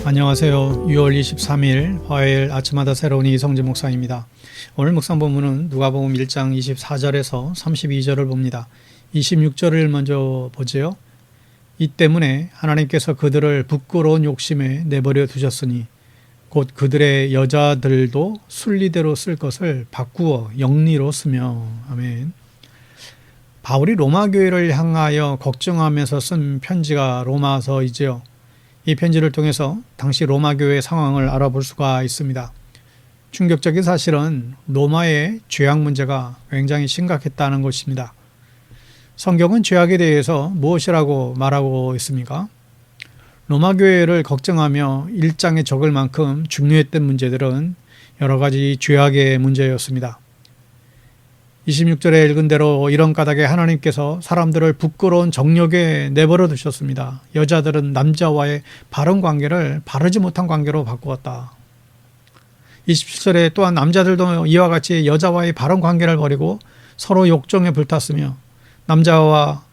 안녕하세요. 6월 23일 화요일 아침마다 새로운 이성진 목사입니다. 오늘 묵상 본문은 누가복음 1장 24절에서 32절을 봅니다. 26절을 먼저 보지요. 이 때문에 하나님께서 그들을 부끄러운 욕심에 내버려 두셨으니 곧 그들의 여자들도 순리대로 쓸 것을 바꾸어 영리로 쓰며. 아멘. 바울이 로마 교회를 향하여 걱정하면서 쓴 편지가 로마서이지요. 이 편지를 통해서 당시 로마 교회의 상황을 알아볼 수가 있습니다. 충격적인 사실은 로마의 죄악 문제가 굉장히 심각했다는 것입니다. 성경은 죄악에 대해서 무엇이라고 말하고 있습니까? 로마 교회를 걱정하며 일장에 적을 만큼 중요했던 문제들은 여러 가지 죄악의 문제였습니다. 26절에 읽은 대로 이런 까닭에 하나님께서 사람들을 부끄러운 정욕에 내버려 두셨습니다. 여자들은 남자와의 바른 관계를 바르지 못한 관계로 바꾸었다. 27절에 또한 남자들도 이와 같이 여자와의 바른 관계를 버리고 서로 욕정에 불탔으며 남자가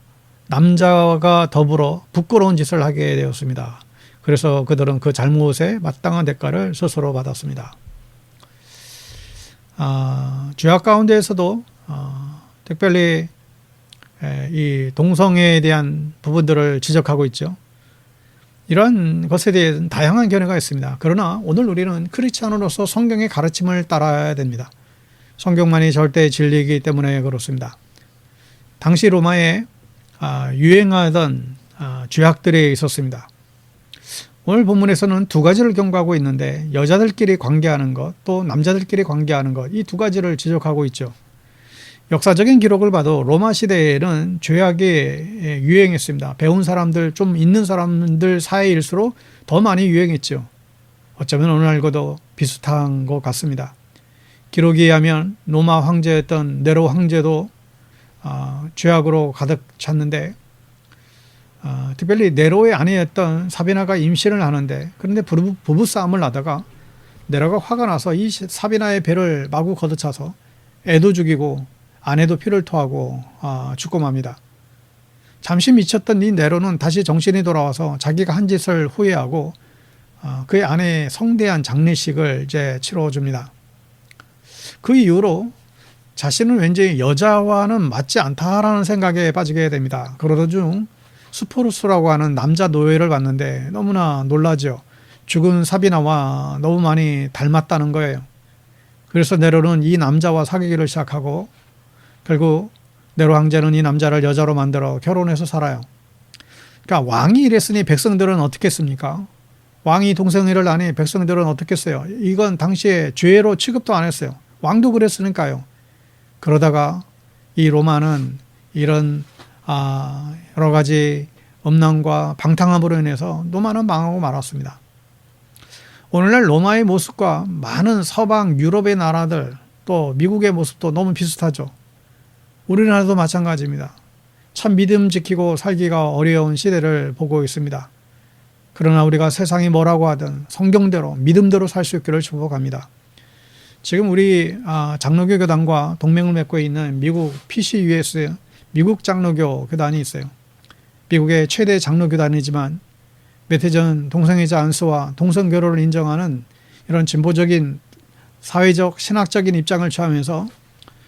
더불어 부끄러운 짓을 하게 되었습니다. 그래서 그들은 그 잘못에 마땅한 대가를 스스로 받았습니다. 죄악 가운데에서도 특별히 이 동성애에 대한 부분들을 지적하고 있죠. 이런 것에 대해 다양한 견해가 있습니다. 그러나 오늘 우리는 크리스찬으로서 성경의 가르침을 따라야 됩니다. 성경만이 절대 진리이기 때문에 그렇습니다. 당시 로마에 유행하던 죄악들이 있었습니다. 오늘 본문에서는 두 가지를 경고하고 있는데 여자들끼리 관계하는 것, 또 남자들끼리 관계하는 것, 이 두 가지를 지적하고 있죠. 역사적인 기록을 봐도 로마 시대에는 죄악이 유행했습니다. 배운 사람들, 좀 있는 사람들 사이일수록 더 많이 유행했죠. 어쩌면 오늘날과도 비슷한 것 같습니다. 기록에 의하면 로마 황제였던 네로 황제도 죄악으로 가득 찼는데 특별히 네로의 아내였던 사비나가 임신을 하는데, 그런데 부부싸움을 하다가 네로가 화가 나서 이 사비나의 배를 마구 걷어차서 애도 죽이고 아내도 피를 토하고 죽고 맙니다. 잠시 미쳤던 이 네로는 다시 정신이 돌아와서 자기가 한 짓을 후회하고 그의 아내의 성대한 장례식을 이제 치러줍니다. 그 이후로 자신은 왠지 여자와는 맞지 않다라는 생각에 빠지게 됩니다. 그러던 중 스포르스라고 하는 남자 노예를 봤는데 너무나 놀라죠. 죽은 사비나와 너무 많이 닮았다는 거예요. 그래서 네로는 이 남자와 사귀기를 시작하고 결국 네로 황제는 이 남자를 여자로 만들어 결혼해서 살아요. 그러니까 왕이 이랬으니 백성들은 어떻게 했습니까? 왕이 동성애를 하니 백성들은 어떻게 했어요? 이건 당시에 죄로 취급도 안 했어요. 왕도 그랬으니까요. 그러다가 이 로마는 이런 여러 가지 엄난과 방탕함으로 인해서 로마는 망하고 말았습니다. 오늘날 로마의 모습과 많은 서방 유럽의 나라들, 또 미국의 모습도 너무 비슷하죠. 우리나라도 마찬가지입니다. 참 믿음 지키고 살기가 어려운 시대를 보고 있습니다. 그러나 우리가 세상이 뭐라고 하든 성경대로 믿음대로 살 수 있기를 축복합니다. 지금 우리 장로교 교단과 동맹을 맺고 있는 미국 PCUS 미국 장로교 교단이 있어요. 미국의 최대 장로교단이지만 몇 해 전 동성애자 안수와 동성결혼을 인정하는 이런 진보적인 사회적 신학적인 입장을 취하면서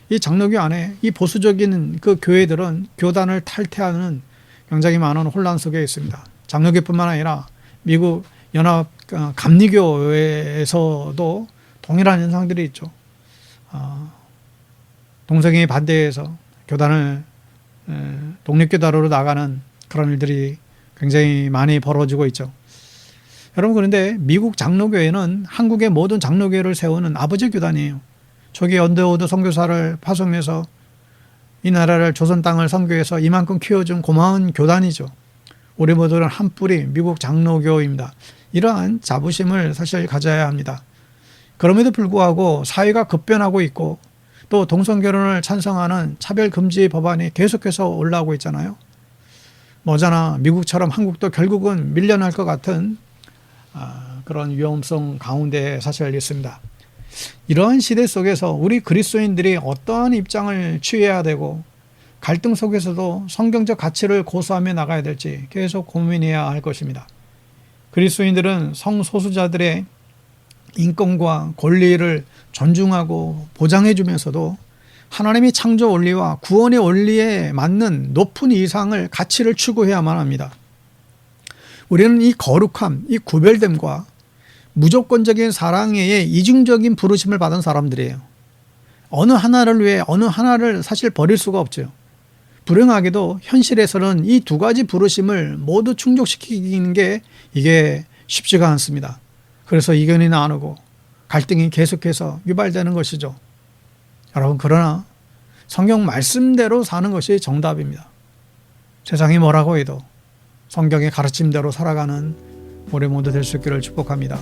이 장로교 안에 이 보수적인 그 교회들은 교단을 탈퇴하는 굉장히 많은 혼란 속에 있습니다. 장로교뿐만 아니라 미국 연합 감리교회에서도 동일한 현상들이 있죠. 동성애에 반대해서 교단을 독립교단으로 나가는 그런 일들이 굉장히 많이 벌어지고 있죠. 여러분, 그런데 미국 장로교회는 한국의 모든 장로교회를 세우는 아버지 교단이에요. 초기 언더우드 선교사를 파송해서 이 나라를 조선 땅을 선교해서 이만큼 키워준 고마운 교단이죠. 우리 모두는 한 뿌리 미국 장로교입니다. 이러한 자부심을 사실 가져야 합니다. 그럼에도 불구하고 사회가 급변하고 있고 또 동성결혼을 찬성하는 차별금지 법안이 계속해서 올라오고 있잖아요. 뭐잖아, 미국처럼 한국도 결국은 밀려날 것 같은 그런 위험성 가운데 사실 있습니다. 이러한 시대 속에서 우리 그리스도인들이 어떠한 입장을 취해야 되고 갈등 속에서도 성경적 가치를 고수하며 나가야 될지 계속 고민해야 할 것입니다. 그리스도인들은 성소수자들의 인권과 권리를 존중하고 보장해 주면서도 하나님의 창조 원리와 구원의 원리에 맞는 높은 이상을 가치를 추구해야만 합니다. 우리는 이 거룩함, 이 구별됨과 무조건적인 사랑에 이중적인 부르심을 받은 사람들이에요. 어느 하나를 위해 어느 하나를 사실 버릴 수가 없죠. 불행하게도 현실에서는 이 두 가지 부르심을 모두 충족시키는 게 이게 쉽지가 않습니다. 그래서 이견이 나누고 갈등이 계속해서 유발되는 것이죠. 여러분, 그러나 성경 말씀대로 사는 것이 정답입니다. 세상이 뭐라고 해도 성경의 가르침대로 살아가는 우리 모두 될 수 있기를 축복합니다.